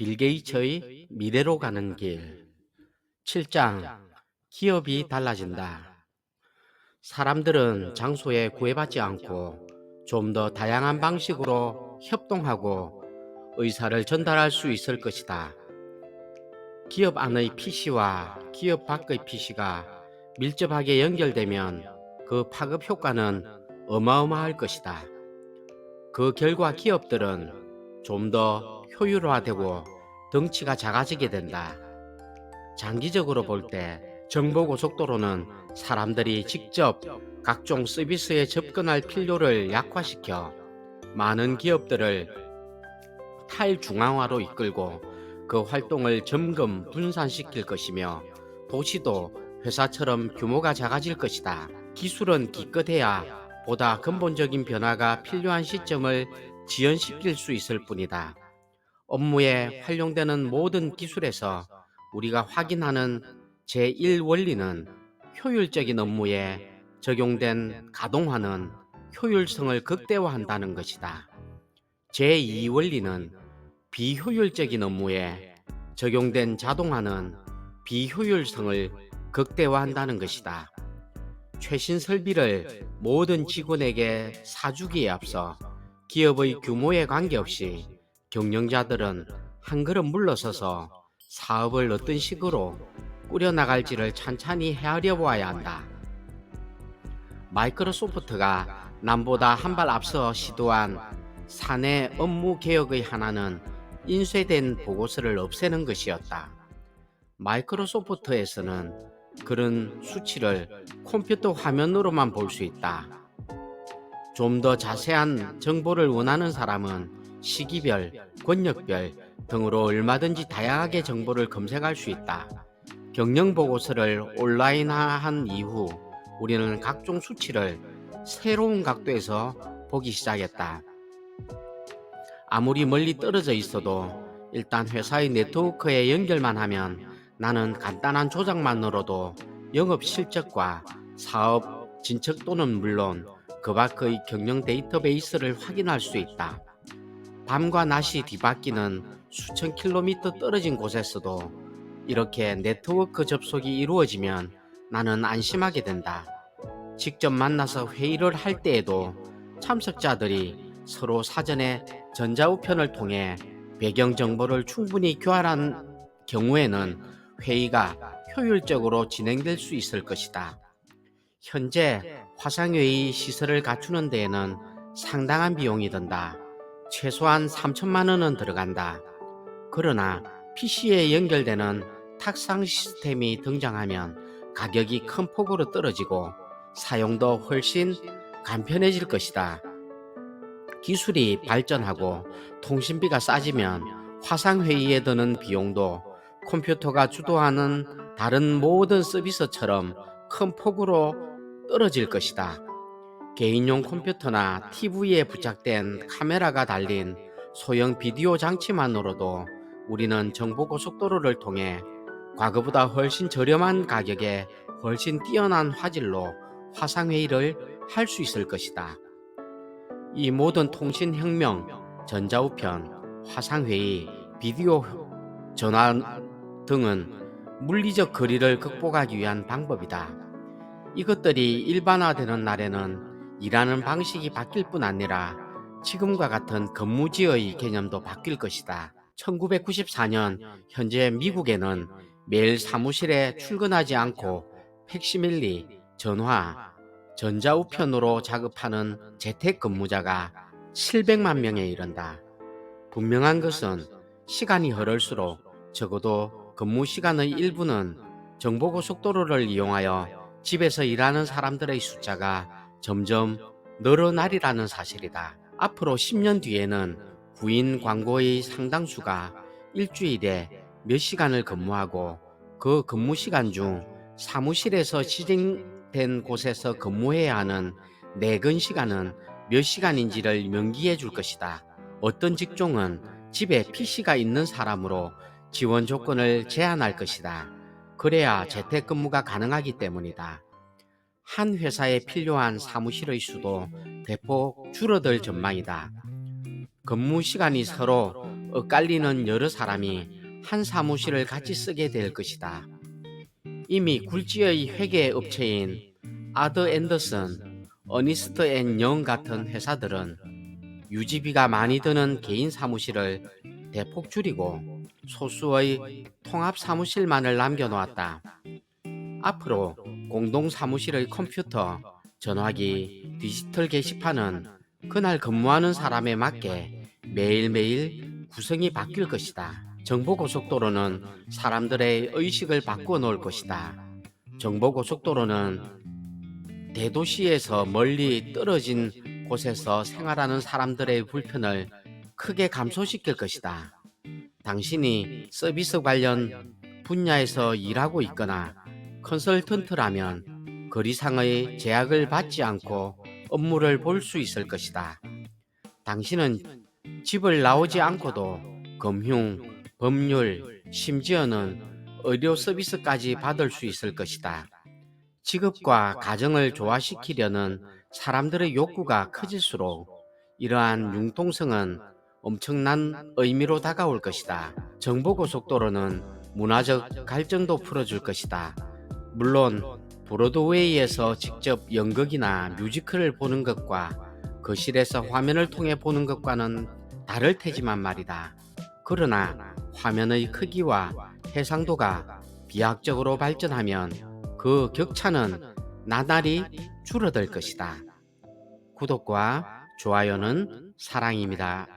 빌 게이츠의 미래로 가는 길 7장 기업이 달라진다. 사람들은 장소에 구애받지 않고 좀 더 다양한 방식으로 협동하고 의사를 전달할 수 있을 것이다. 기업 안의 PC와 기업 밖의 PC가 밀접하게 연결되면 그 파급 효과는 어마어마할 것이다. 그 결과 기업들은 좀 더 효율화되고 덩치가 작아지게 된다. 장기적으로 볼 때 정보고속도로는 사람들이 직접 각종 서비스에 접근할 필요를 약화시켜 많은 기업들을 탈중앙화로 이끌고 그 활동을 점검 분산시킬 것이며 도시도 회사처럼 규모가 작아질 것이다. 기술은 기껏해야 보다 근본적인 변화가 필요한 시점을 지연시킬 수 있을 뿐이다. 업무에 활용되는 모든 기술에서 우리가 확인하는 제1원리는 효율적인 업무에 적용된 가동화는 효율성을 극대화한다는 것이다. 제2원리는 비효율적인 업무에 적용된 자동화는 비효율성을 극대화한다는 것이다. 최신 설비를 모든 직원에게 사주기에 앞서 기업의 규모에 관계없이 경영자들은 한 걸음 물러서서 사업을 어떤 식으로 꾸려나갈지를 찬찬히 헤아려 보아야 한다. 마이크로소프트가 남보다 한 발 앞서 시도한 사내 업무 개혁의 하나는 인쇄된 보고서를 없애는 것이었다. 마이크로소프트에서는 그런 수치를 컴퓨터 화면으로만 볼 수 있다. 좀 더 자세한 정보를 원하는 사람은 시기별, 권역별 등으로 얼마든지 다양하게 정보를 검색할 수 있다. 경영 보고서를 온라인화한 이후 우리는 각종 수치를 새로운 각도에서 보기 시작했다. 아무리 멀리 떨어져 있어도 일단 회사의 네트워크에 연결만 하면 나는 간단한 조작만으로도 영업 실적과 사업 진척도는 물론 그 밖의 경영 데이터베이스를 확인할 수 있다. 밤과 낮이 뒤바뀌는 수천 킬로미터 떨어진 곳에서도 이렇게 네트워크 접속이 이루어지면 나는 안심하게 된다. 직접 만나서 회의를 할 때에도 참석자들이 서로 사전에 전자우편을 통해 배경 정보를 충분히 교환한 경우에는 회의가 효율적으로 진행될 수 있을 것이다. 현재 화상회의 시설을 갖추는 데에는 상당한 비용이 든다. 최소한 3천만 원은 들어간다. 그러나 PC에 연결되는 탁상 시스템이 등장하면 가격이 큰 폭으로 떨어지고 사용도 훨씬 간편해질 것이다. 기술이 발전하고 통신비가 싸지면 화상회의에 드는 비용도 컴퓨터가 주도하는 다른 모든 서비스처럼 큰 폭으로 떨어질 것이다. 개인용 컴퓨터나 TV에 부착된 카메라가 달린 소형 비디오 장치만으로도 우리는 정보고속도로를 통해 과거보다 훨씬 저렴한 가격에 훨씬 뛰어난 화질로 화상회의를 할 수 있을 것이다. 이 모든 통신혁명, 전자우편, 화상회의, 비디오 전화 등은 물리적 거리를 극복하기 위한 방법이다. 이것들이 일반화되는 날에는 일하는 방식이 바뀔 뿐 아니라 지금과 같은 근무지의 개념도 바뀔 것이다. 1994년 현재 미국에는 매일 사무실에 출근하지 않고 팩시밀리, 전화, 전자우편으로 작업하는 재택근무자가 700만 명에 이른다. 분명한 것은 시간이 흐를수록 적어도 근무 시간의 일부는 정보고속도로를 이용하여 집에서 일하는 사람들의 숫자가 점점 늘어나리라는 사실이다. 앞으로 10년 뒤에는 구인 광고의 상당수가 일주일에 몇 시간을 근무하고 그 근무 시간 중 사무실에서 지정된 곳에서 근무해야 하는 내근 시간은 몇 시간인지를 명기해 줄 것이다. 어떤 직종은 집에 PC가 있는 사람으로 지원 조건을 제한할 것이다. 그래야 재택근무가 가능하기 때문이다. 한 회사에 필요한 사무실의 수도 대폭 줄어들 전망이다. 근무 시간이 서로 엇갈리는 여러 사람이 한 사무실을 같이 쓰게 될 것이다. 이미 굴지의 회계 업체인 아더 앤더슨, 어니스트 앤 영 같은 회사들은 유지비가 많이 드는 개인 사무실을 대폭 줄이고 소수의 통합 사무실만을 남겨놓았다. 앞으로 공동 사무실의 컴퓨터, 전화기, 디지털 게시판은 그날 근무하는 사람에 맞게 매일매일 구성이 바뀔 것이다. 정보고속도로는 사람들의 의식을 바꾸어 놓을 것이다. 정보고속도로는 대도시에서 멀리 떨어진 곳에서 생활하는 사람들의 불편을 크게 감소시킬 것이다. 당신이 서비스 관련 분야에서 일하고 있거나 컨설턴트라면 거리상의 제약을 받지 않고 업무를 볼 수 있을 것이다. 당신은 집을 나오지 않고도 금융, 법률, 심지어는 의료 서비스까지 받을 수 있을 것이다. 직업과 가정을 조화시키려는 사람들의 욕구가 커질수록 이러한 융통성은 엄청난 의미로 다가올 것이다. 정보고속도로는 문화적 갈증도 풀어줄 것이다. 물론 브로드웨이에서 직접 연극이나 뮤지컬을 보는 것과 거실에서 화면을 통해 보는 것과는 다를 테지만 말이다. 그러나 화면의 크기와 해상도가 비약적으로 발전하면 그 격차는 나날이 줄어들 것이다. 구독과 좋아요는 사랑입니다.